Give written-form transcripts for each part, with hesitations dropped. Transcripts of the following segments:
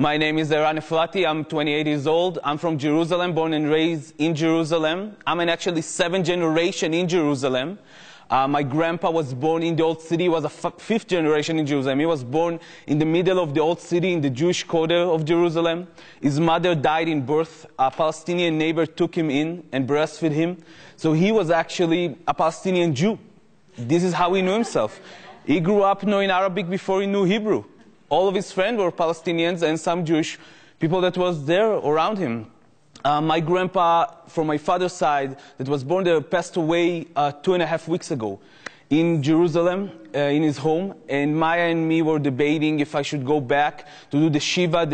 My name is Eran Efrati. I'm 28 years old. I'm from Jerusalem, born and raised in Jerusalem. I'm an actually seventh generation in Jerusalem. My grandpa was born in the Old City. He was a fifth generation in Jerusalem. He was born in the middle of the Old City in the Jewish quarter of Jerusalem. His mother died in birth. A Palestinian neighbor took him in and breastfed him. So he was actually a Palestinian Jew. This is how he knew himself. He grew up knowing Arabic before he knew Hebrew. All of his friends were Palestinians and some Jewish people that was there around him. My grandpa, from my father's side, that was born there, passed away 2.5 weeks ago in Jerusalem, in his home. And Maya and me were debating if I should go back to do the Shiva.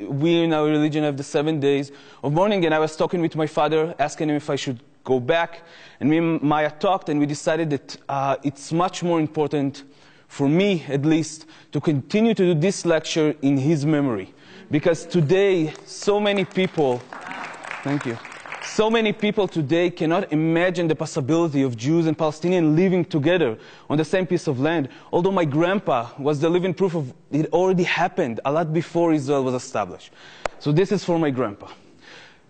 We in our religion have the 7 days of mourning. And I was talking with my father, asking him if I should go back. And me and Maya talked, and we decided that it's much more important, for me at least, to continue to do this lecture in his memory. Because today, so many people, thank you, so many people today cannot imagine the possibility of Jews and Palestinians living together on the same piece of land. Although my grandpa was the living proof of it already happened a lot before Israel was established. So this is for my grandpa.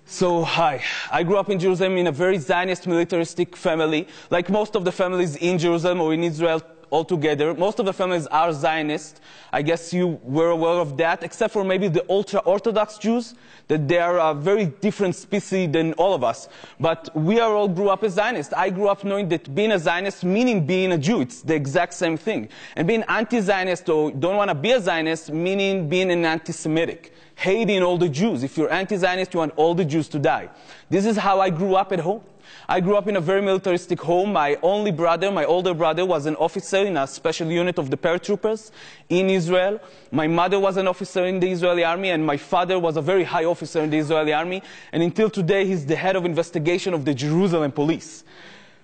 So, hi. I grew up in Jerusalem in a very Zionist militaristic family. Like most of the families in Jerusalem or in Israel altogether, most of the families are Zionist. I guess you were aware of that, except for maybe the ultra-Orthodox Jews, that they are a very different species than all of us. But we all grew up as Zionists. I grew up knowing that being a Zionist meaning being a Jew. It's the exact same thing. And being anti-Zionist or don't want to be a Zionist meaning being an anti-Semitic. Hating all the Jews. If you're anti-Zionist, you want all the Jews to die. This is how I grew up at home. I grew up in a very militaristic home. My only brother, my older brother, was an officer in a special unit of the paratroopers in Israel. My mother was an officer in the Israeli army, and my father was a very high officer in the Israeli army. And until today, he's the head of investigation of the Jerusalem police.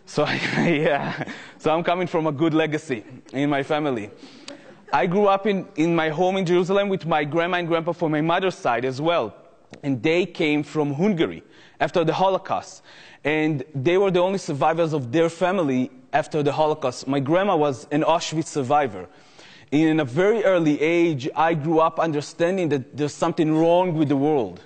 So, yeah. So I'm coming from a good legacy in my family. I grew up in my home in Jerusalem with my grandma and grandpa from my mother's side as well. And they came from Hungary after the Holocaust. And they were the only survivors of their family after the Holocaust. My grandma was an Auschwitz survivor. In a very early age, I grew up understanding that there's something wrong with the world.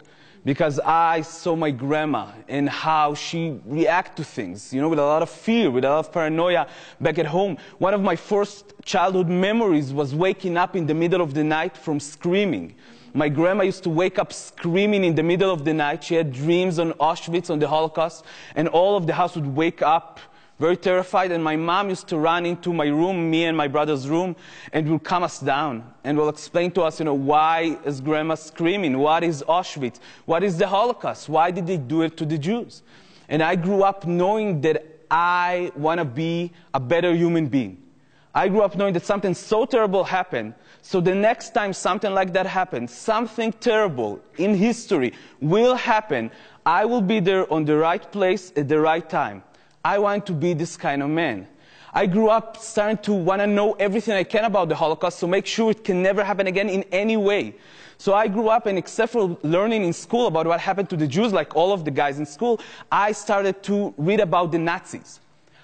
Because I saw my grandma and how she reacted to things, you know, with a lot of fear, with a lot of paranoia back at home. One of my first childhood memories was waking up in the middle of the night from screaming. My grandma used to wake up screaming in the middle of the night. She had dreams on Auschwitz, on the Holocaust, and all of the house would wake up very terrified. And my mom used to run into my room, me and my brother's room, and will calm us down and will explain to us, you know, why is grandma screaming? What is Auschwitz? What is the Holocaust? Why did they do it to the Jews? And I grew up knowing that I want to be a better human being. I grew up knowing that something so terrible happened, so the next time something like that happens, something terrible in history will happen, I will be there on the right place at the right time. I want to be this kind of man. I grew up starting to want to know everything I can about the Holocaust, so make sure it can never happen again in any way. So I grew up, and except for learning in school about what happened to the Jews, like all of the guys in school, I started to read about the Nazis.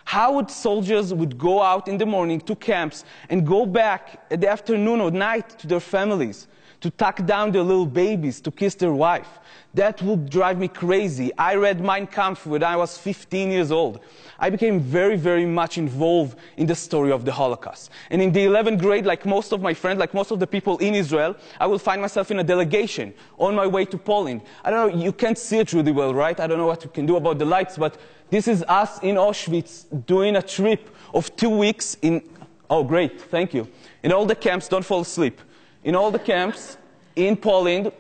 How would soldiers would go out in the morning to camps and go back at the afternoon or night to their families, to tuck down their little babies, to kiss their wife. That would drive me crazy. I read Mein Kampf when I was 15 years old. I became very, very much involved in the story of the Holocaust. And in the 11th grade, like most of my friends, like most of the people in Israel, I will find myself in a delegation on my way to Poland. I don't know, you can't see it really well, right? I don't know what you can do about the lights, but this is us in Auschwitz doing a trip of 2 weeks in, oh great, thank you. In all the camps, don't fall asleep. In all the camps in Poland,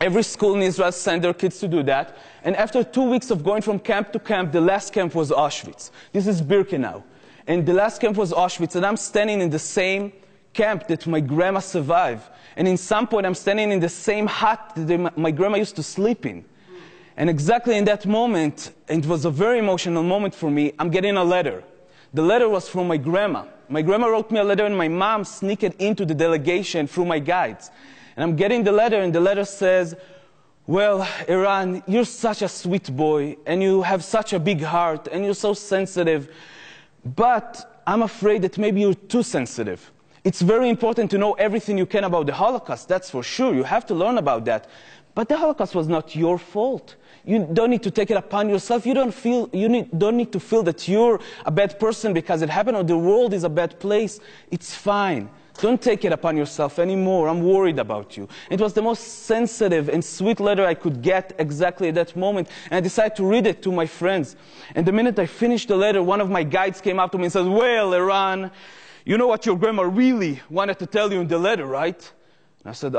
every school in Israel sent their kids to do that. And after 2 weeks of going from camp to camp, the last camp was Auschwitz. This is Birkenau. And the last camp was Auschwitz. And I'm standing in the same camp that my grandma survived. And in some point, I'm standing in the same hut that my grandma used to sleep in. And exactly in that moment, and it was a very emotional moment for me, I'm getting a letter. The letter was from my grandma. My grandma wrote me a letter, and my mom sneaked into the delegation through my guides. And I'm getting the letter, and the letter says, well, Eran, you're such a sweet boy, and you have such a big heart, and you're so sensitive, but I'm afraid that maybe you're too sensitive. It's very important to know everything you can about the Holocaust, that's for sure. You have to learn about that. But the Holocaust was not your fault. You don't need to take it upon yourself. You don't need to feel that you're a bad person because it happened or the world is a bad place. It's fine. Don't take it upon yourself anymore. I'm worried about you. It was the most sensitive and sweet letter I could get exactly at that moment. And I decided to read it to my friends. And the minute I finished the letter, one of my guides came up to me and said, "Well, Eran, you know what your grandma really wanted to tell you in the letter, right?" And I said,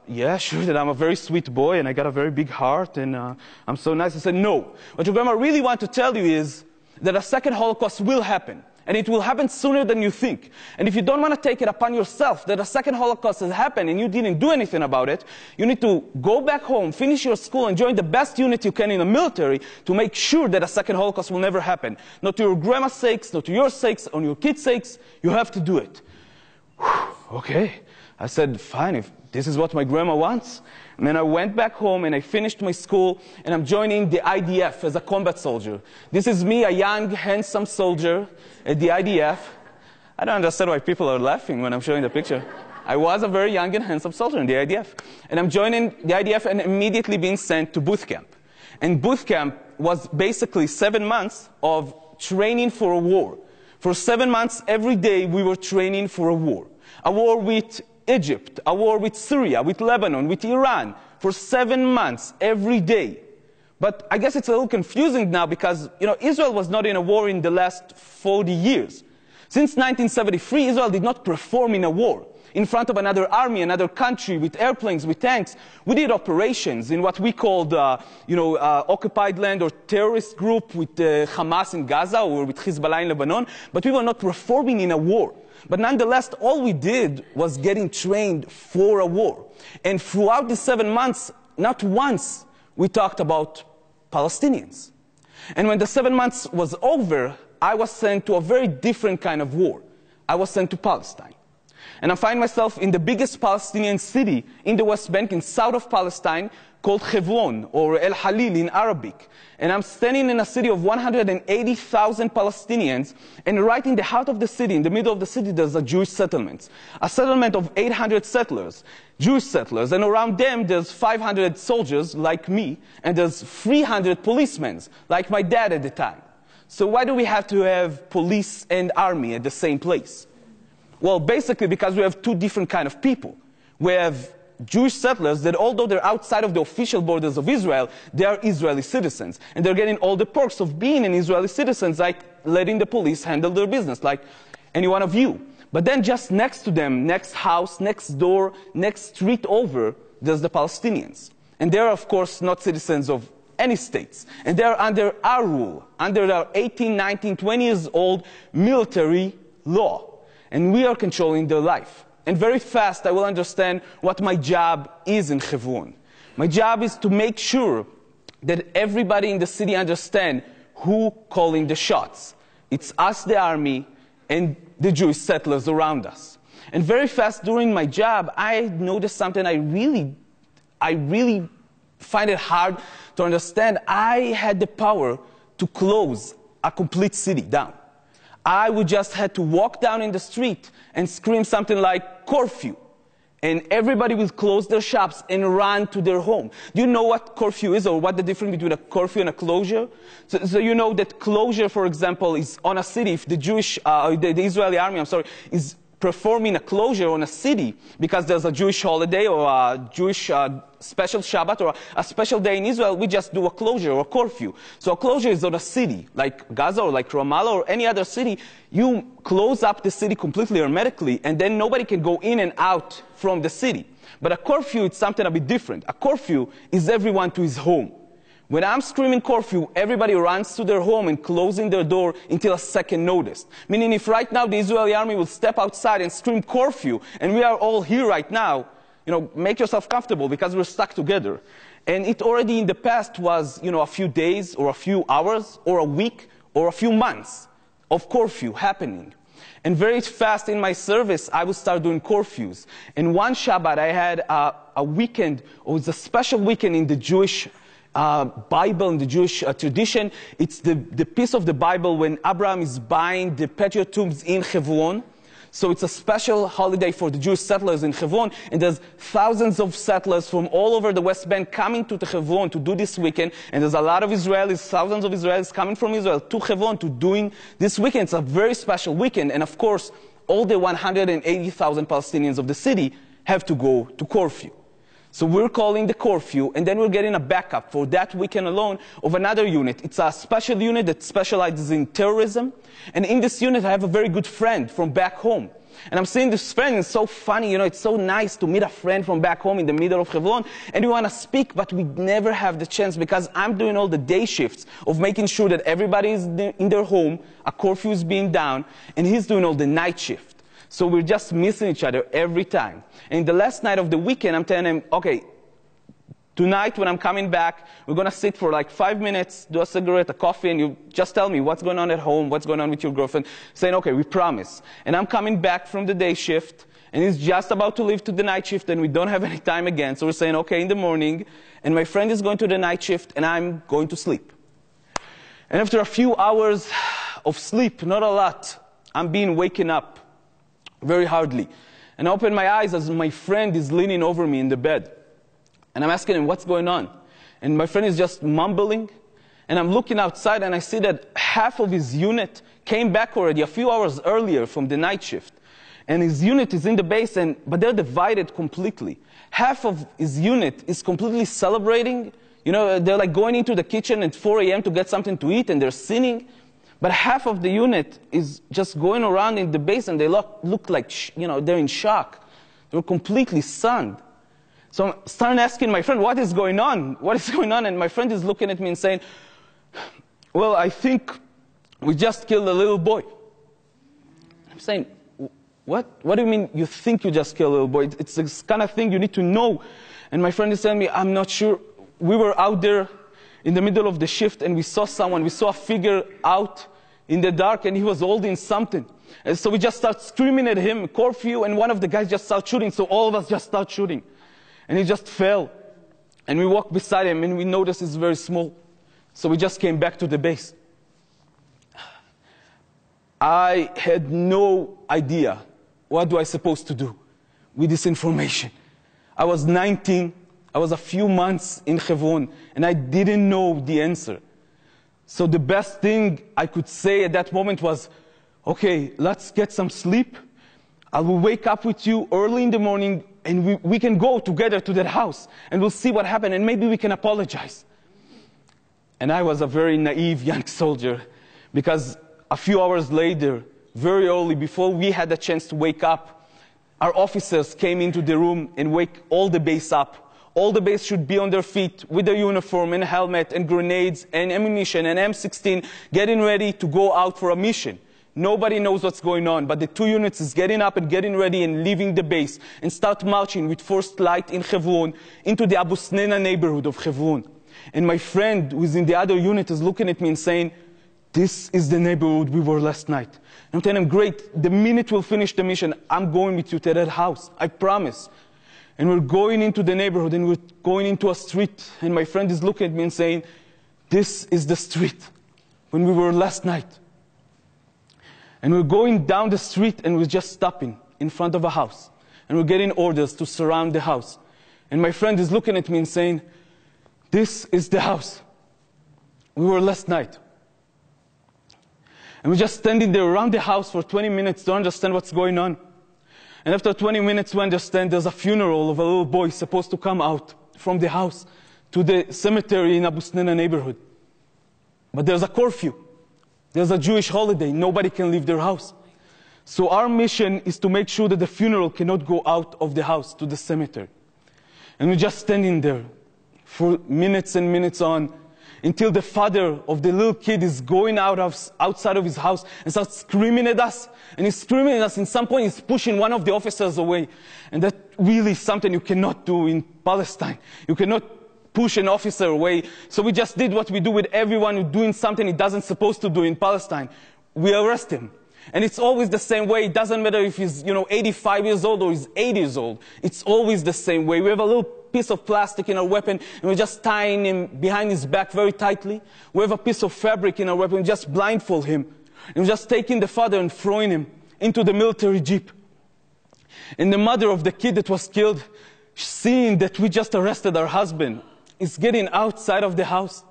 "Yeah, sure, that I'm a very sweet boy and I got a very big heart and I'm so nice." He said, "No, what your grandma really wanted to tell you is that a second Holocaust will happen. And it will happen sooner than you think. And if you don't want to take it upon yourself that a second Holocaust has happened and you didn't do anything about it, you need to go back home, finish your school, and join the best unit you can in the military to make sure that a second Holocaust will never happen. Not to your grandma's sakes, not to your sakes, on your kids' sakes. You have to do it." Okay. I said, fine, if this is what my grandma wants. And then I went back home and I finished my school and I'm joining the IDF as a combat soldier. This is me, a young, handsome soldier at the IDF. I don't understand why people are laughing when I'm showing the picture. I was a very young and handsome soldier in the IDF. And I'm joining the IDF and immediately being sent to boot camp. And boot camp was basically 7 months of training for a war. For 7 months, every day we were training for a war. A war with Egypt, a war with Syria, with Lebanon, with Iran, for 7 months, every day. But I guess it's a little confusing now because, Israel was not in a war in the last 40 years. Since 1973, Israel did not perform in a war in front of another army, another country, with airplanes, with tanks. We did operations in what we called, occupied land or terrorist group with Hamas in Gaza or with Hezbollah in Lebanon, but we were not performing in a war. But nonetheless, all we did was getting trained for a war. And throughout the 7 months, not once we talked about Palestinians. And when the 7 months was over, I was sent to a very different kind of war. I was sent to Palestine. And I find myself in the biggest Palestinian city in the West Bank, in south of Palestine, called Hebron, or El Halil in Arabic. And I'm standing in a city of 180,000 Palestinians, and right in the heart of the city, in the middle of the city, there's a Jewish settlement. A settlement of 800 settlers, Jewish settlers, and around them there's 500 soldiers, like me, and there's 300 policemen, like my dad at the time. So why do we have to have police and army at the same place? Well, basically because we have two different kind of people. We have Jewish settlers that, although they're outside of the official borders of Israel, they are Israeli citizens. And they're getting all the perks of being an Israeli citizen, like letting the police handle their business, like any one of you. But then just next to them, next house, next door, next street over, there's the Palestinians. And they're, of course, not citizens of any states. And they're under our rule, under our 18, 19, 20 years old military law. And we are controlling their life. And very fast I will understand what my job is in Hebron. My job is to make sure that everybody in the city understands who calling the shots. It's us, the army, and the Jewish settlers around us. And very fast during my job, I noticed something I really find it hard to understand. I had the power to close a complete city down. I would just have to walk down in the street and scream something like curfew. And everybody will close their shops and run to their home. Do you know what curfew is, or what the difference between a curfew and a closure? So you know that closure, for example, is on a city. If the the Israeli army, is performing a closure on a city because there's a Jewish holiday or a Jewish special Shabbat or a special day in Israel, we just do a closure or a curfew. So a closure is on a city, like Gaza or like Ramallah or any other city. You close up the city completely hermetically, and then nobody can go in and out from the city. But a curfew is something a bit different. A curfew is everyone to his home. When I'm screaming curfew, everybody runs to their home and closing their door until a second notice. Meaning if right now the Israeli army will step outside and scream curfew, and we are all here right now, make yourself comfortable because we're stuck together. And it already in the past was, a few days or a few hours or a week or a few months of curfew happening. And very fast in my service, I would start doing curfews. And one Shabbat, I had a weekend, it was a special weekend in the Jewish Bible, in the Jewish tradition. It's the piece of the Bible when Abraham is buying the patriot tombs in Hebron. So it's a special holiday for the Jewish settlers in Hebron, and there's thousands of settlers from all over the West Bank coming to Hebron to do this weekend, and there's a lot of Israelis, thousands of Israelis coming from Israel to Hebron to doing this weekend. It's a very special weekend, and of course, all the 180,000 Palestinians of the city have to go to curfew. So we're calling the curfew, and then we're getting a backup for that weekend alone of another unit. It's a special unit that specializes in terrorism. And in this unit, I have a very good friend from back home. And I'm seeing this friend, it's so funny, you know, it's so nice to meet a friend from back home in the middle of Hebron. And we want to speak, but we never have the chance because I'm doing all the day shifts of making sure that everybody is in their home, a curfew is being down, and he's doing all the night shift. So we're just missing each other every time. And the last night of the weekend, I'm telling him, okay, tonight when I'm coming back, we're going to sit for like 5 minutes, do a cigarette, a coffee, and you just tell me what's going on at home, what's going on with your girlfriend, saying, okay, we promise. And I'm coming back from the day shift, and he's just about to leave to the night shift, and we don't have any time again. So we're saying, okay, in the morning, and my friend is going to the night shift, and I'm going to sleep. And after a few hours of sleep, not a lot, I'm being waken up very hardly. And I open my eyes as my friend is leaning over me in the bed. And I'm asking him, what's going on? And my friend is just mumbling. And I'm looking outside and I see that half of his unit came back already a few hours earlier from the night shift. And his unit is in the base, but they're divided completely. Half of his unit is completely celebrating. You know, they're like going into the kitchen at 4 a.m. to get something to eat and they're singing. But half of the unit is just going around in the base and they look like, you know, they're in shock. They're completely stunned. So I'm starting asking my friend, what is going on? What is going on? And my friend is looking at me and saying, well, I think we just killed a little boy. I'm saying, what? What do you mean you think you just killed a little boy? It's this kind of thing you need to know. And my friend is telling me, I'm not sure. We were out there in the middle of the shift and we saw someone, we saw a figure out in the dark and he was holding something. And so we just start screaming at him, curfew, and one of the guys just started shooting, so all of us just start shooting. And he just fell. And we walked beside him and we noticed he's very small. So we just came back to the base. I had no idea what do I supposed to do with this information. I was 19, I was a few months in Hebron, and I didn't know the answer. So the best thing I could say at that moment was, okay, let's get some sleep. I will wake up with you early in the morning, and we can go together to that house, and we'll see what happened, and maybe we can apologize. And I was a very naive young soldier, because a few hours later, very early, before we had a chance to wake up, our officers came into the room and wake all the base up. All the base should be on their feet with their uniform and helmet and grenades and ammunition and M16, getting ready to go out for a mission. Nobody knows what's going on, but the two units is getting up and getting ready and leaving the base and start marching with first light in Hebron into the Abu Snena neighborhood of Hebron. And my friend who is in the other unit is looking at me and saying, this is the neighborhood we were last night. And I'm telling him, great, the minute we'll finish the mission, I'm going with you to that house, I promise. And we're going into the neighborhood and we're going into a street. And my friend is looking at me and saying, this is the street when we were last night. And we're going down the street and we're just stopping in front of a house. And we're getting orders to surround the house. And my friend is looking at me and saying, this is the house we were last night. And we're just standing there around the house for 20 minutes to understand what's going on. And after 20 minutes, we understand there's a funeral of a little boy supposed to come out from the house to the cemetery in Abu Snena neighborhood. But there's a curfew. There's a Jewish holiday. Nobody can leave their house. So our mission is to make sure that the funeral cannot go out of the house to the cemetery. And we're just standing there for minutes and minutes on until the father of the little kid is going outside of his house and starts screaming at us. And he's screaming at us. In some point, he's pushing one of the officers away. And that really is something you cannot do in Palestine. You cannot push an officer away. So we just did what we do with everyone who's doing something he doesn't supposed to do in Palestine. We arrest him. And it's always the same way. It doesn't matter if he's, 85 years old or he's 80 years old. It's always the same way. We have a little piece of plastic in our weapon, and we're just tying him behind his back very tightly. We have a piece of fabric in our weapon, we just blindfold him. And we're just taking the father and throwing him into the military jeep. And the mother of the kid that was killed, seeing that we just arrested our husband, is getting outside of the house.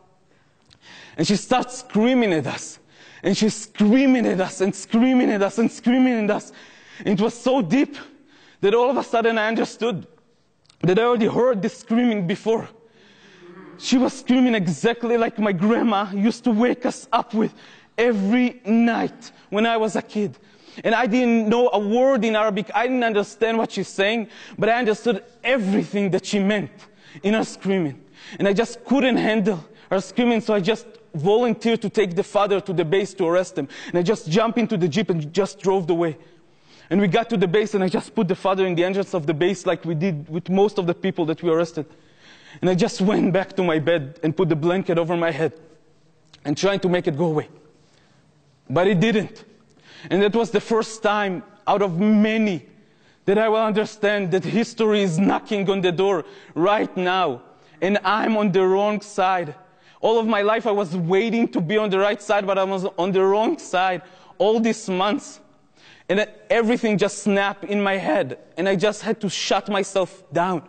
And she starts screaming at us. And she's screaming at us and screaming at us and screaming at us. And it was so deep that all of a sudden I understood that I already heard this screaming before. She was screaming exactly like my grandma used to wake us up with every night when I was a kid. And I didn't know a word in Arabic. I didn't understand what she's saying, but I understood everything that she meant in her screaming. And I just couldn't handle her screaming, so I just volunteered to take the father to the base to arrest him. And I just jumped into the jeep and just drove away. And we got to the base, and I just put the father in the entrance of the base like we did with most of the people that we arrested. And I just went back to my bed and put the blanket over my head and trying to make it go away. But it didn't. And that was the first time out of many that I will understand that history is knocking on the door right now. And I'm on the wrong side. All of my life I was waiting to be on the right side, but I was on the wrong side all these months. And everything just snapped in my head. And I just had to shut myself down.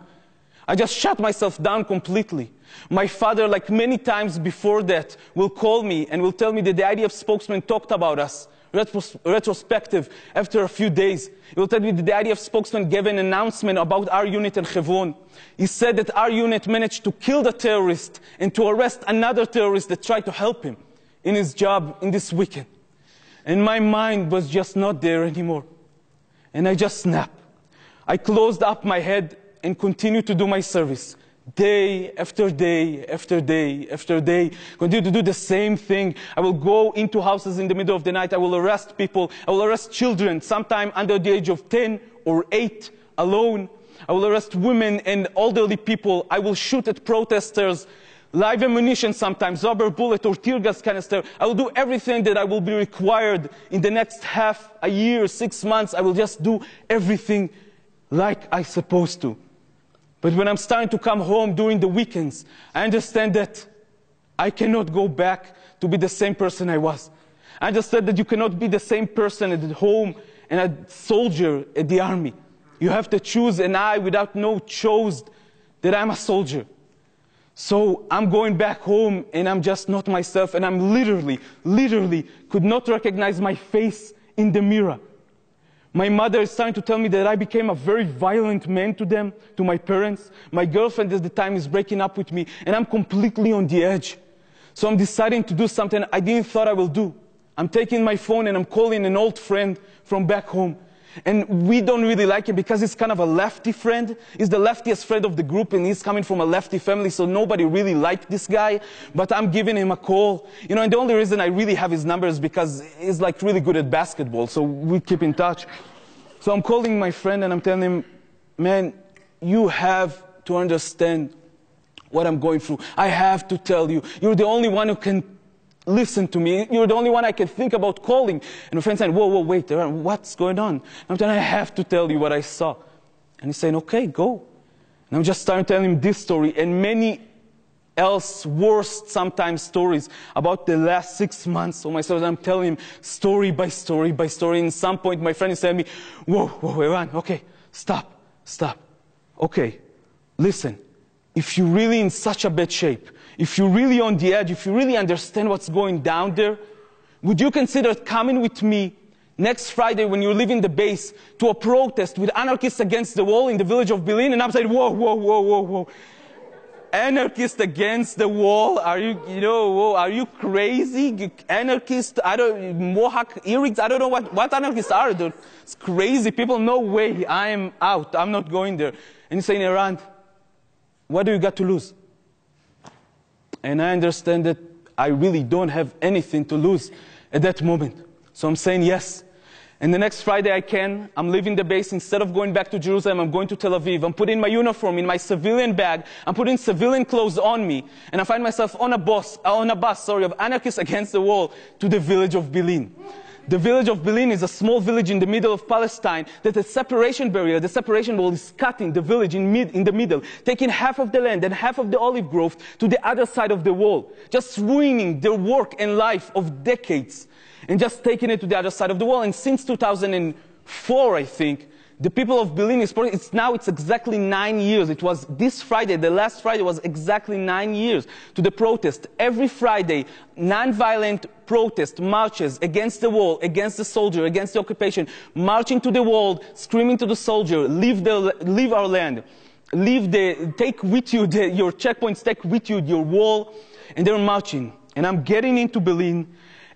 I just shut myself down completely. My father, like many times before that, will call me and will tell me that the IDF spokesman talked about us. Retrospective, after a few days, he will tell me that the IDF spokesman gave an announcement about our unit in Hebron. He said that our unit managed to kill the terrorist and to arrest another terrorist that tried to help him in his job in this weekend. And my mind was just not there anymore. And I just snapped. I closed up my head and continued to do my service. Day after day after day after day, continue to do the same thing. I will go into houses in the middle of the night. I will arrest people. I will arrest children, sometime under the age of 10 or 8, alone. I will arrest women and elderly people. I will shoot at protesters, live ammunition sometimes, rubber bullet or tear gas canister. I will do everything that I will be required in the next half a year, 6 months. I will just do everything like I'm supposed to. But when I'm starting to come home during the weekends, I understand that I cannot go back to be the same person I was. I understand that you cannot be the same person at home and a soldier at the army. You have to choose, and I, without no chose that I'm a soldier. So I'm going back home, and I'm just not myself, and I'm literally could not recognize my face in the mirror. My mother is starting to tell me that I became a very violent man to them, to my parents. My girlfriend at the time is breaking up with me, and I'm completely on the edge. So I'm deciding to do something I didn't thought I will do. I'm taking my phone and I'm calling an old friend from back home. And we don't really like him because he's kind of a lefty friend. He's the leftiest friend of the group, and he's coming from a lefty family, so nobody really liked this guy. But I'm giving him a call. You know, and the only reason I really have his number is because he's like really good at basketball, so we keep in touch. So I'm calling my friend and I'm telling him, man, you have to understand what I'm going through. I have to tell you. You're the only one who can listen to me. You're the only one I can think about calling. And my friend said, whoa, wait, Eran, what's going on? And I'm telling him, I have to tell you what I saw. And he's saying, okay, go. And I'm just starting telling him this story and many else worse sometimes stories about the last 6 months of myself. I'm telling him story by story by story. And at some point, my friend is telling me, whoa, Eran, okay, stop. Okay, listen, if you're really in such a bad shape, if you're really on the edge, if you really understand what's going down there, would you consider coming with me next Friday when you're leaving the base to a protest with anarchists against the wall in the village of Berlin? And I'm saying, whoa. Anarchists against the wall? Are you crazy? Anarchists, Mohawk earrings, I don't know what anarchists are. It's crazy. People, no way, I am out. I'm not going there. And he's saying, Eran, what do you got to lose? And I understand that I really don't have anything to lose at that moment. So I'm saying yes. And the next Friday I'm leaving the base. Instead of going back to Jerusalem, I'm going to Tel Aviv. I'm putting my uniform in my civilian bag. I'm putting civilian clothes on me. And I find myself on a bus of anarchists against the wall to the village of Berlin. The village of Belin is a small village in the middle of Palestine that the separation barrier, the separation wall is cutting the village in the middle, taking half of the land and half of the olive grove to the other side of the wall, just ruining their work and life of decades and just taking it to the other side of the wall. And since 2004, I think, the people of Belin, it's exactly 9 years. It was this Friday, the last Friday was exactly 9 years to the protest. Every Friday, non-violent protest, marches against the wall, against the soldier, against the occupation, marching to the wall, screaming to the soldier, leave our land, take with you your checkpoints, take with you your wall, and they're marching. And I'm getting into Belin,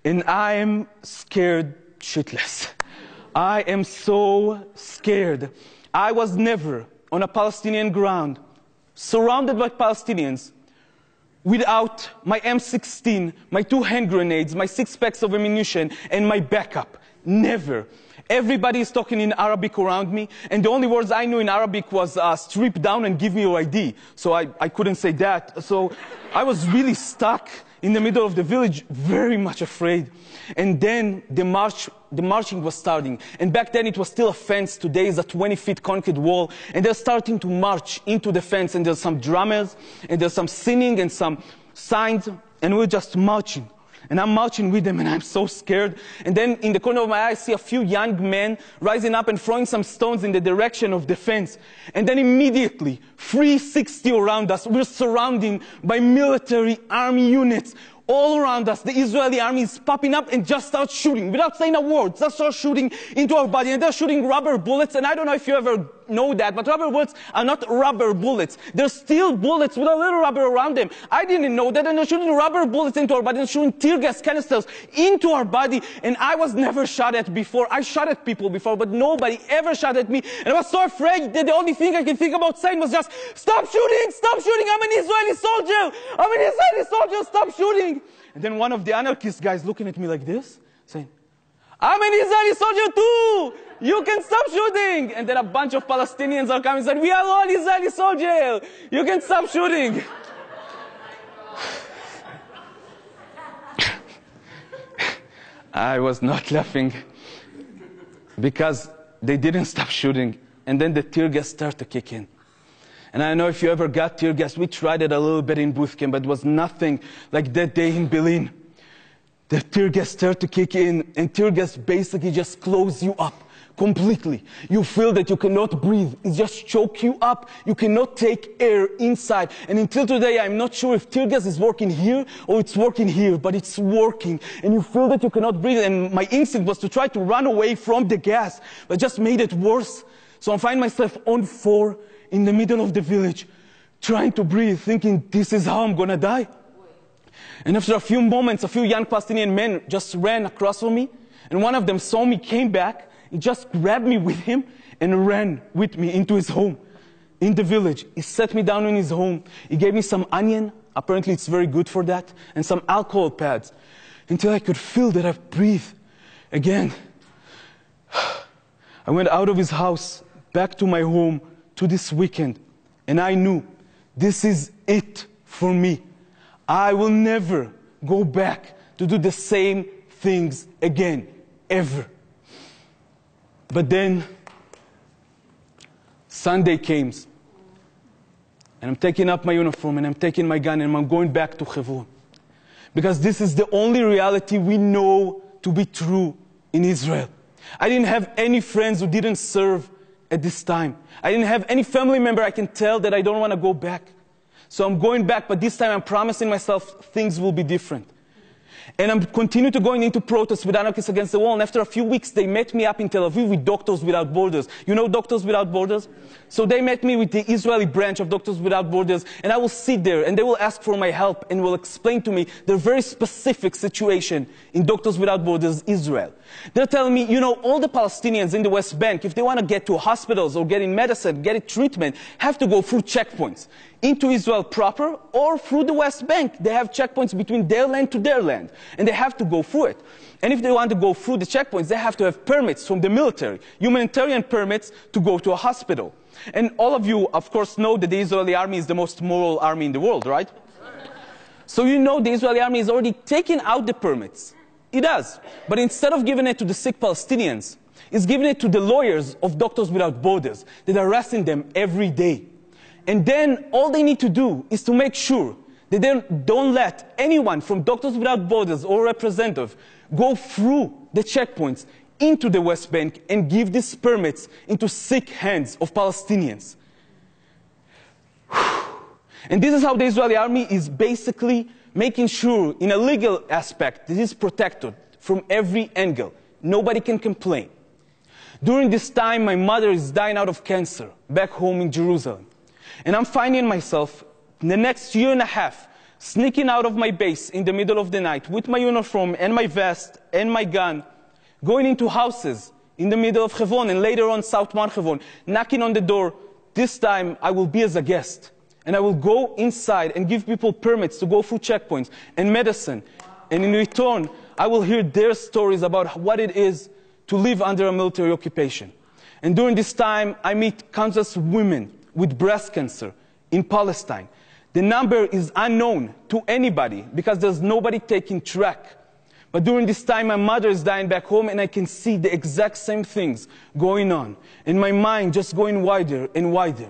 and I am scared shitless. I am so scared. I was never on a Palestinian ground, surrounded by Palestinians, without my M16, my 2 hand grenades, my 6 packs of ammunition, and my backup. Never. Everybody is talking in Arabic around me, and the only words I knew in Arabic was strip down and give me your ID. So I couldn't say that. So I was really stuck in the middle of the village, very much afraid. And then the marching was starting. And back then it was still a fence. Today is a 20-foot concrete wall. And they're starting to march into the fence. And there's some drummers, and there's some singing and some signs. And we're just marching. And I'm marching with them, and I'm so scared. And then in the corner of my eye, I see a few young men rising up and throwing some stones in the direction of the fence. And then immediately, 360 around us, we're surrounded by military army units. All around us, the Israeli army is popping up and just starts shooting, without saying a word. Just start shooting into our body. And they're shooting rubber bullets. And I don't know if you ever know that, but rubber bullets are not rubber bullets. They're steel bullets with a little rubber around them. I didn't know that. And they're shooting rubber bullets into our body. They're shooting tear gas canisters into our body. And I was never shot at before. I shot at people before, but nobody ever shot at me. And I was so afraid that the only thing I could think about saying was just, stop shooting, stop shooting. I'm an Israeli soldier. I'm an Israeli soldier. Stop shooting. And then one of the anarchist guys looking at me like this, saying, I'm an Israeli soldier too! You can stop shooting! And then a bunch of Palestinians are coming and saying, we are all Israeli soldiers! You can stop shooting! I was not laughing because they didn't stop shooting. And then the tear gas started to kick in. And I don't know if you ever got tear gas. We tried it a little bit in boot camp, but it was nothing like that day in Belin. The tear gas started to kick in, and tear gas basically just closes you up completely. You feel that you cannot breathe. It just chokes you up. You cannot take air inside. And until today, I'm not sure if tear gas is working here or it's working here, but it's working. And you feel that you cannot breathe. And my instinct was to try to run away from the gas, but just made it worse. So I find myself on 4 in the middle of the village, trying to breathe, thinking, this is how I'm gonna die. And after a few moments, a few young Palestinian men just ran across from me, and one of them saw me, came back, he just grabbed me with him, and ran with me into his home, in the village. He sat me down in his home, he gave me some onion, apparently it's very good for that, and some alcohol pads, until I could feel that I breathe again. I went out of his house, back to my home, to this weekend, and I knew this is it for me. I will never go back to do the same things again, ever. But then Sunday came, and I'm taking up my uniform, and I'm taking my gun, and I'm going back to Hebron. Because this is the only reality we know to be true in Israel. I didn't have any friends who didn't serve at this time. I didn't have any family member I can tell that I don't want to go back. So I'm going back, but this time I'm promising myself things will be different. And I'm continuing to going into protests with Anarchists Against the Wall. And after a few weeks, they met me up in Tel Aviv with Doctors Without Borders. You know Doctors Without Borders? So they met me with the Israeli branch of Doctors Without Borders. And I will sit there, and they will ask for my help, and will explain to me their very specific situation in Doctors Without Borders, Israel. They're telling me, you know, all the Palestinians in the West Bank, if they want to get to hospitals or get in medicine, get treatment, have to go through checkpoints. Into Israel proper or through the West Bank. They have checkpoints between their land to their land. And they have to go through it. And if they want to go through the checkpoints, they have to have permits from the military, humanitarian permits to go to a hospital. And all of you, of course, know that the Israeli army is the most moral army in the world, right? So you know the Israeli army is already taking out the permits. It does. But instead of giving it to the sick Palestinians, it's giving it to the lawyers of Doctors Without Borders that are arresting them every day. And then all they need to do is to make sure that they don't let anyone from Doctors Without Borders or representative go through the checkpoints into the West Bank and give these permits into sick hands of Palestinians. And this is how the Israeli army is basically making sure, in a legal aspect, this is protected from every angle. Nobody can complain. During this time, my mother is dying out of cancer back home in Jerusalem. And I'm finding myself, in the next year and a half, sneaking out of my base in the middle of the night with my uniform and my vest and my gun, going into houses in the middle of Hebron and later on South Mount Hebron, knocking on the door. This time I will be as a guest. And I will go inside and give people permits to go through checkpoints and medicine. And in return, I will hear their stories about what it is to live under a military occupation. And during this time, I meet countless women with breast cancer in Palestine. The number is unknown to anybody because there's nobody taking track. But during this time, my mother is dying back home, and I can see the exact same things going on. And my mind just going wider and wider.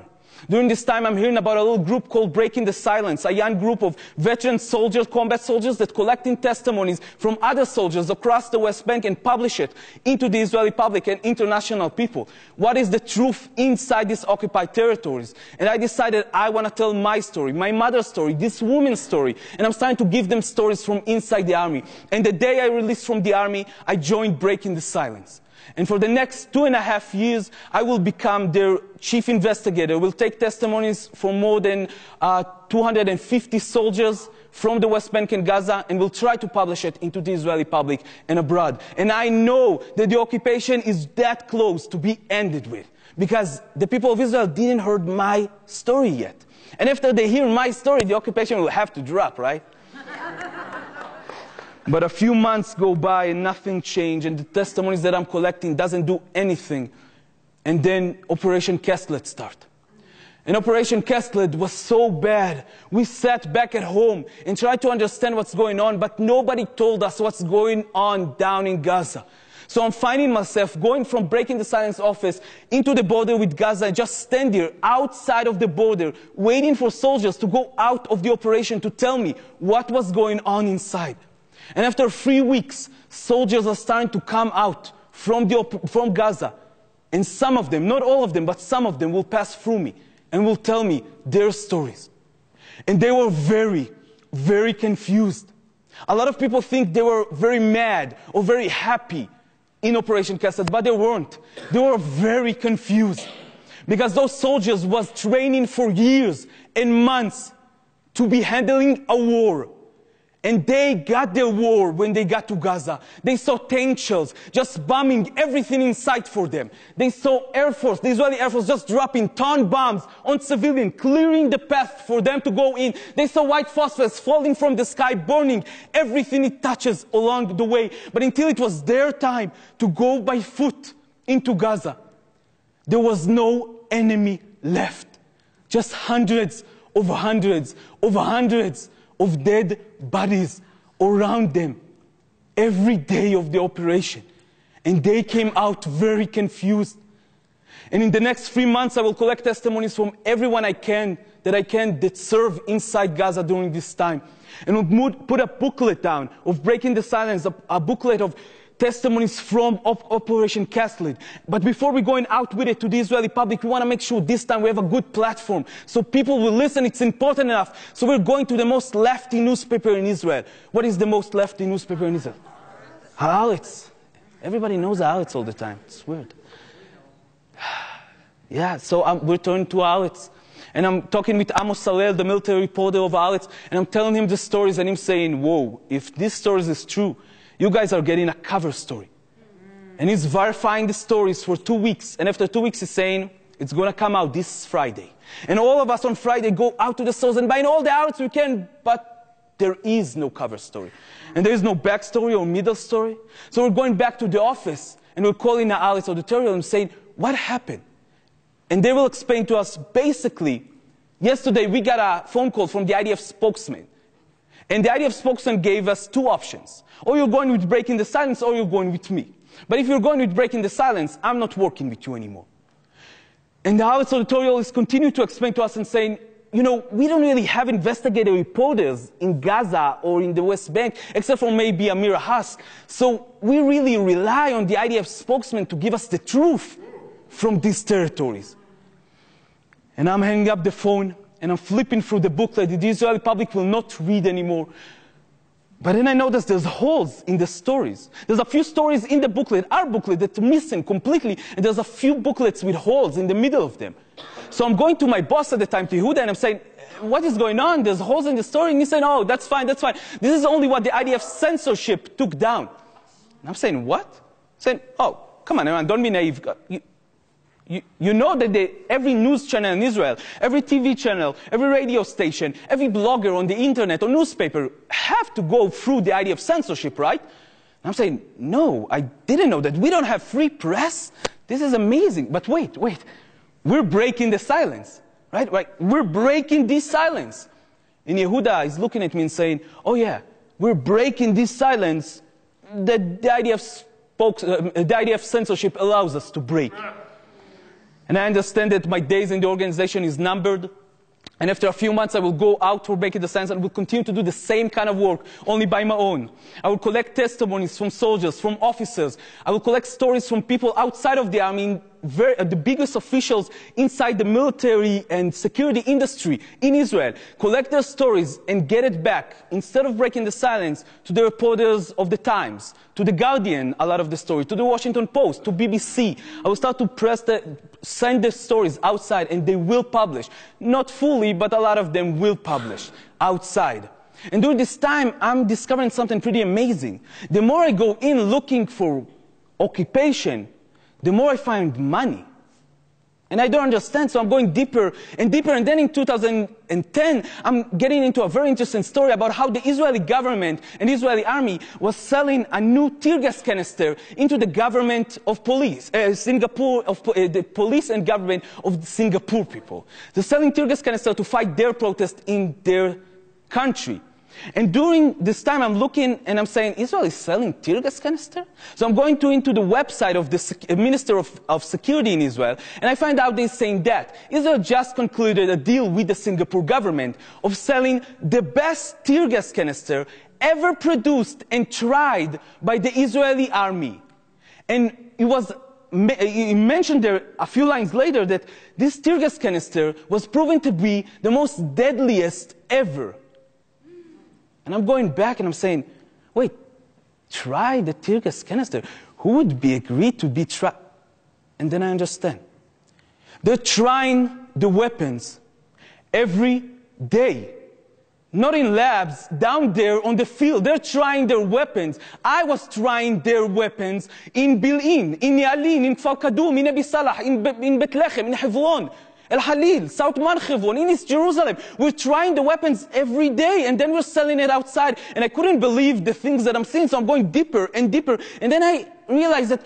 During this time, I'm hearing about a little group called Breaking the Silence, a young group of veteran soldiers, combat soldiers, that collecting testimonies from other soldiers across the West Bank and publish it into the Israeli public and international people. What is the truth inside these occupied territories? And I decided I want to tell my story, my mother's story, this woman's story. And I'm starting to give them stories from inside the army. And the day I released from the army, I joined Breaking the Silence. And for the next 2.5 years, I will become their chief investigator. We'll take testimonies from more than 250 soldiers from the West Bank and Gaza, and we'll try to publish it into the Israeli public and abroad. And I know that the occupation is that close to be ended with, because the people of Israel didn't hear my story yet. And after they hear my story, the occupation will have to drop, right? But a few months go by and nothing changed, and the testimonies that I'm collecting doesn't do anything. And then Operation Kesslet started. And Operation Kesslet was so bad. We sat back at home and tried to understand what's going on, but nobody told us what's going on down in Gaza. So I'm finding myself going from Breaking the Silence office into the border with Gaza and just stand there outside of the border, waiting for soldiers to go out of the operation to tell me what was going on inside. And after 3 weeks, soldiers are starting to come out from Gaza. And some of them, not all of them, but some of them will pass through me and will tell me their stories. And they were very, very confused. A lot of people think they were very mad or very happy in Operation Kesslet, but they weren't. They were very confused. Because those soldiers was training for years and months to be handling a war. And they got their war when they got to Gaza. They saw tank shells just bombing everything in sight for them. They saw Air Force, the Israeli Air Force, just dropping ton bombs on civilians, clearing the path for them to go in. They saw white phosphorus falling from the sky, burning everything it touches along the way. But until it was their time to go by foot into Gaza, there was no enemy left. Just hundreds of dead bodies around them every day of the operation. And they came out very confused. And in the next 3 months, I will collect testimonies from everyone that serve inside Gaza during this time. And we'll put a booklet down of Breaking the Silence, a booklet of testimonies from Operation Kesslet. But before we're going out with it to the Israeli public, we want to make sure this time we have a good platform so people will listen. It's important enough. So we're going to the most lefty newspaper in Israel. What is the most lefty newspaper in Israel? Haaretz. Everybody knows Haaretz all the time. It's weird. Yeah, so we're turning to Haaretz. And I'm talking with Amos Salel, the military reporter of Haaretz, and I'm telling him the stories, and him saying, whoa, if these stories is true, you guys are getting a cover story. And he's verifying the stories for 2 weeks. And after 2 weeks, he's saying, it's going to come out this Friday. And all of us on Friday go out to the stores and buy all the outlets we can, but there is no cover story. And there is no backstory or middle story. So we're going back to the office, and we're calling the Haaretz auditorium and saying, what happened? And they will explain to us, basically, yesterday we got a phone call from the IDF spokesman. And the IDF spokesman gave us two options. Or you're going with breaking the silence, or you're going with me. But if you're going with breaking the silence, I'm not working with you anymore. And the Haaretz editorial is continuing to explain to us and saying, you know, we don't really have investigative reporters in Gaza or in the West Bank, except for maybe Amir Haas. So we really rely on the IDF spokesman to give us the truth from these territories. And I'm hanging up the phone, and I'm flipping through the booklet that the Israeli public will not read anymore. But then I notice there's holes in the stories. There's a few stories in the booklet, our booklet, that are missing completely, and there's a few booklets with holes in the middle of them. So I'm going to my boss at the time, to Yehuda, and I'm saying, what is going on? There's holes in the story. And he's saying, oh, that's fine, that's fine. This is only what the IDF censorship took down. And I'm saying, what? I'm saying, oh, come on, Eran, don't be naive. You know that every news channel in Israel, every TV channel, every radio station, every blogger on the internet or newspaper have to go through the idea of censorship, right? And I'm saying, no, I didn't know that. We don't have free press. This is amazing. But wait. We're breaking the silence, right? We're breaking this silence. And Yehuda is looking at me and saying, oh yeah, we're breaking this silence that the idea of censorship allows us to break. And I understand that my days in the organization is numbered. And after a few months, I will go out for breaking the silence and will continue to do the same kind of work, only by my own. I will collect testimonies from soldiers, from officers. I will collect stories from people outside of the army, the biggest officials inside the military and security industry in Israel. Collect their stories and get it back, instead of breaking the silence, to the reporters of the Times, to the Guardian, a lot of the story, to the Washington Post, to BBC. I will start to send the stories outside, and they will publish. Not fully, but a lot of them will publish outside. And during this time, I'm discovering something pretty amazing. The more I go in looking for occupation, the more I find money. And I don't understand, so I'm going deeper and deeper. And then in 2010, I'm getting into a very interesting story about how the Israeli government and the Israeli army was selling a new tear gas canister into the government of police, the police and government of the Singapore people. They're selling tear gas canister to fight their protest in their country. And during this time, I'm looking and I'm saying, Israel is selling tear gas canister? So I'm going into the website of the Minister of Security in Israel, and I find out they're saying that Israel just concluded a deal with the Singapore government of selling the best tear gas canister ever produced and tried by the Israeli army. And it mentioned there a few lines later that this tear gas canister was proven to be the most deadliest ever. And I'm going back and I'm saying, wait, try the tear gas canister. Who would be agreed to be tried? And then I understand. They're trying the weapons every day. Not in labs, down there on the field. They're trying their weapons. I was trying their weapons in Bil'in, in Yalin, in Kfar Kadum, in Abi Salah, in Bethlehem, in Hebron. El Halil, South Mount Hebron, in East Jerusalem. We're trying the weapons every day, and then we're selling it outside. And I couldn't believe the things that I'm seeing, so I'm going deeper and deeper. And then I realized that,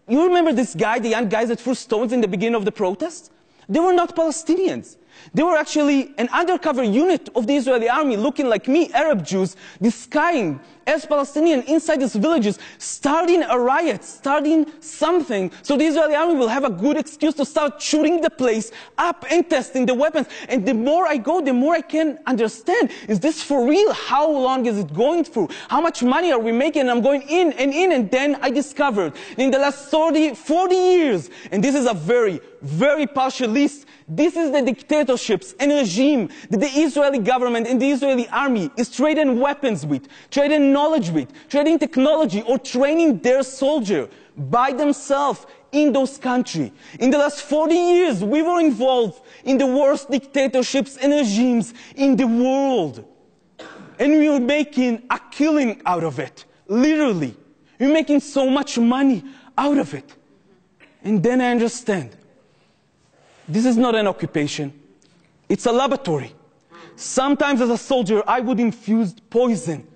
you remember this guy, the young guys that threw stones in the beginning of the protest? They were not Palestinians. They were actually an undercover unit of the Israeli army, looking like me, Arab Jews, disguising as Palestinian inside these villages, starting a riot, starting something, so the Israeli army will have a good excuse to start shooting the place up and testing the weapons. And the more I go, the more I can understand, is this for real? How long is it going through? How much money are we making? And I'm going in, and then I discovered in the last 40 years, and this is a very, very partial list, this is the dictatorships and regime that the Israeli government and the Israeli army is trading weapons with, trading knowledge with, trading technology, or training their soldier by themselves in those countries. In the last 40 years, we were involved in the worst dictatorships and regimes in the world. And we were making a killing out of it, literally. We're making so much money out of it. And then I understand. This is not an occupation. It's a laboratory. Sometimes as a soldier, I would infuse poison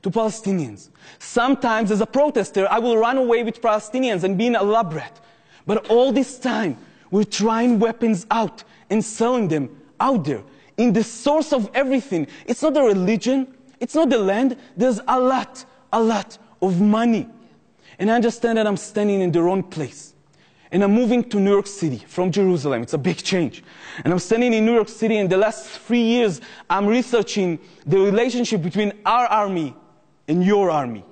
to Palestinians. Sometimes as a protester, I will run away with Palestinians and be in a lab rat. But all this time, we're trying weapons out and selling them out there. In the source of everything, it's not a religion, It's not the land. There's a lot of money. And I understand that I'm standing in the wrong place. And I'm moving to New York City from Jerusalem. It's a big change. And I'm standing in New York City. In the last 3 years, I'm researching the relationship between our army and your army.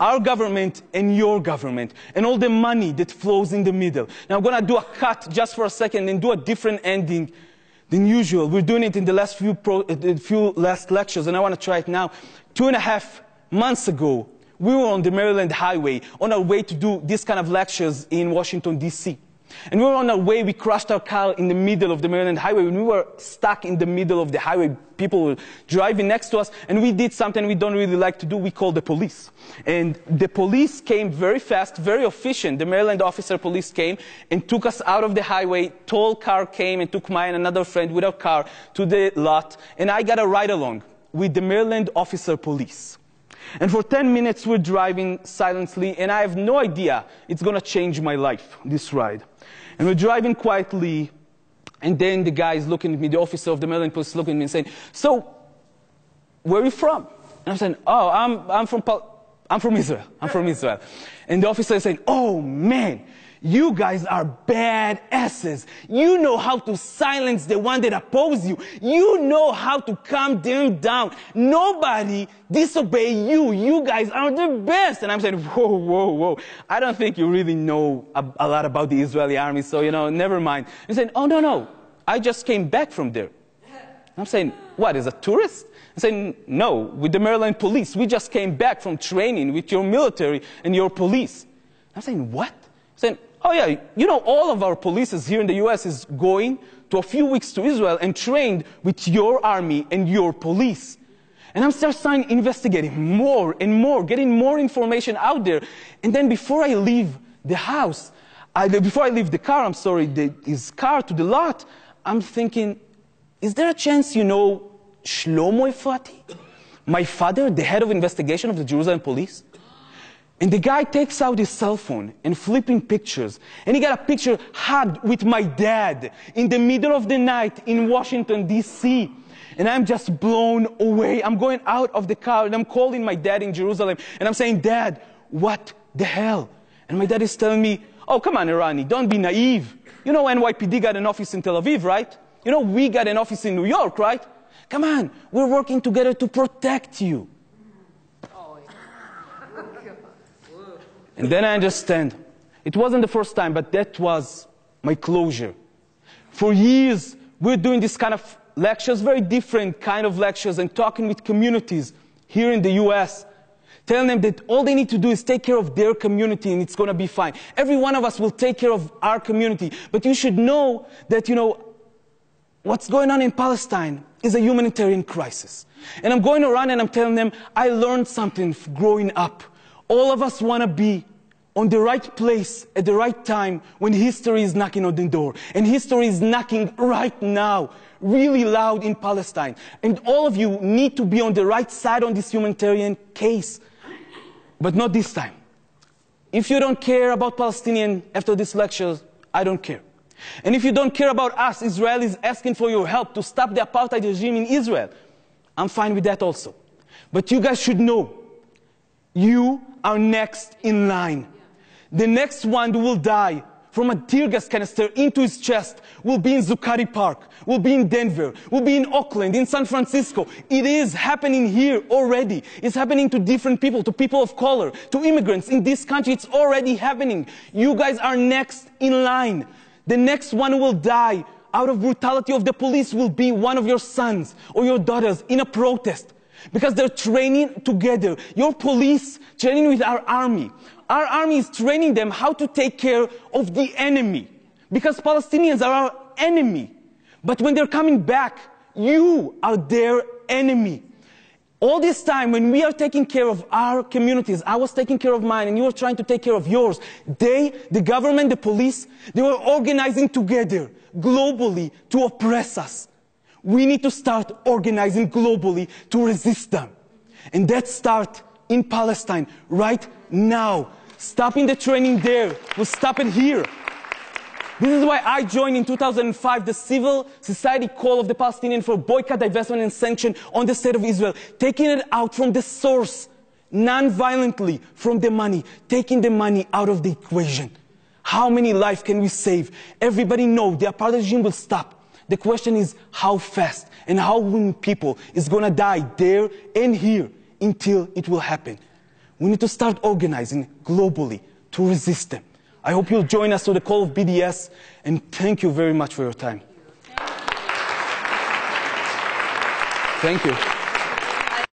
Our government and your government. And all the money that flows in the middle. Now I'm going to do a cut just for a second and do a different ending than usual. We're doing it in the last few last lectures. And I want to try it now. 2.5 months ago, we were on the Maryland highway on our way to do this kind of lectures in Washington, D.C. And we were on our way, we crashed our car in the middle of the Maryland highway. When we were stuck in the middle of the highway, people were driving next to us, and we did something we don't really like to do. We called the police. And the police came very fast, very efficient. The Maryland officer police came and took us out of the highway. Tall car came and took my and another friend with our car to the lot. And I got a ride-along with the Maryland officer police. And for 10 minutes, we're driving silently, and I have no idea it's going to change my life, this ride. And we're driving quietly, and then the guy is looking at me, the officer of the Maryland police is looking at me and saying, "So, where are you from?" And I'm saying, "Oh, I'm from Israel. I'm from Israel." And the officer is saying, "Oh, man, you guys are badasses. You know how to silence the one that opposes you. You know how to calm them down. Nobody disobey you. You guys are the best." And I'm saying, whoa, whoa, whoa. I don't think you really know a lot about the Israeli army, so, never mind. He's saying, "Oh, no. I just came back from there." I'm saying, "What, as a tourist?" I'm saying, "No, with the Maryland police. We just came back from training with your military and your police." I'm saying, "What?" I'm saying, "Oh yeah, all of our police here in the U.S. is going to a few weeks to Israel and trained with your army and your police." And I'm starting investigating more and more, getting more information out there. And then before I leave the house, before I leave the car, his car to the lot, I'm thinking, is there a chance Shlomo Efrati, my father, the head of investigation of the Jerusalem police? And the guy takes out his cell phone and flipping pictures. And he got a picture hugged with my dad in the middle of the night in Washington, D.C. And I'm just blown away. I'm going out of the car and I'm calling my dad in Jerusalem. And I'm saying, "Dad, what the hell?" And my dad is telling me, "Oh, come on, Erani, don't be naive. NYPD got an office in Tel Aviv, right? We got an office in New York, right? Come on, we're working together to protect you." And then I understand. It wasn't the first time, but that was my closure. For years, we're doing this kind of lectures, very different kind of lectures, and talking with communities here in the U.S., telling them that all they need to do is take care of their community and it's going to be fine. Every one of us will take care of our community. But you should know that, what's going on in Palestine is a humanitarian crisis. And I'm going around and I'm telling them, I learned something growing up. All of us want to be on the right place at the right time when history is knocking on the door. And history is knocking right now, really loud in Palestine. And all of you need to be on the right side on this humanitarian case. But not this time. If you don't care about Palestinians after these lectures, I don't care. And if you don't care about us, Israelis, asking for your help to stop the apartheid regime in Israel, I'm fine with that also. But you guys should know, you are next in line. The next one who will die from a tear gas canister into his chest will be in Zuccotti Park, will be in Denver, will be in Oakland, in San Francisco. It is happening here already. It's happening to different people, to people of color, to immigrants in this country. It's already happening. You guys are next in line. The next one who will die out of brutality of the police will be one of your sons or your daughters in a protest. Because they're training together. Your police training with our army. Our army is training them how to take care of the enemy. Because Palestinians are our enemy. But when they're coming back, you are their enemy. All this time, when we are taking care of our communities, I was taking care of mine, and you were trying to take care of yours. The government, the police, they were organizing together, globally, to oppress us. We need to start organizing globally to resist them. And that starts in Palestine right now. Stopping the training there will stop it here. This is why I joined in 2005 the civil society call of the Palestinians for boycott, divestment and sanction on the state of Israel, taking it out from the source, non-violently, from the money, taking the money out of the equation. How many lives can we save? Everybody knows the apartheid regime will stop. The question is how fast and how many people is going to die there and here until it will happen. We need to start organizing globally to resist them. I hope you'll join us to the call of BDS, and thank you very much for your time. Thank you.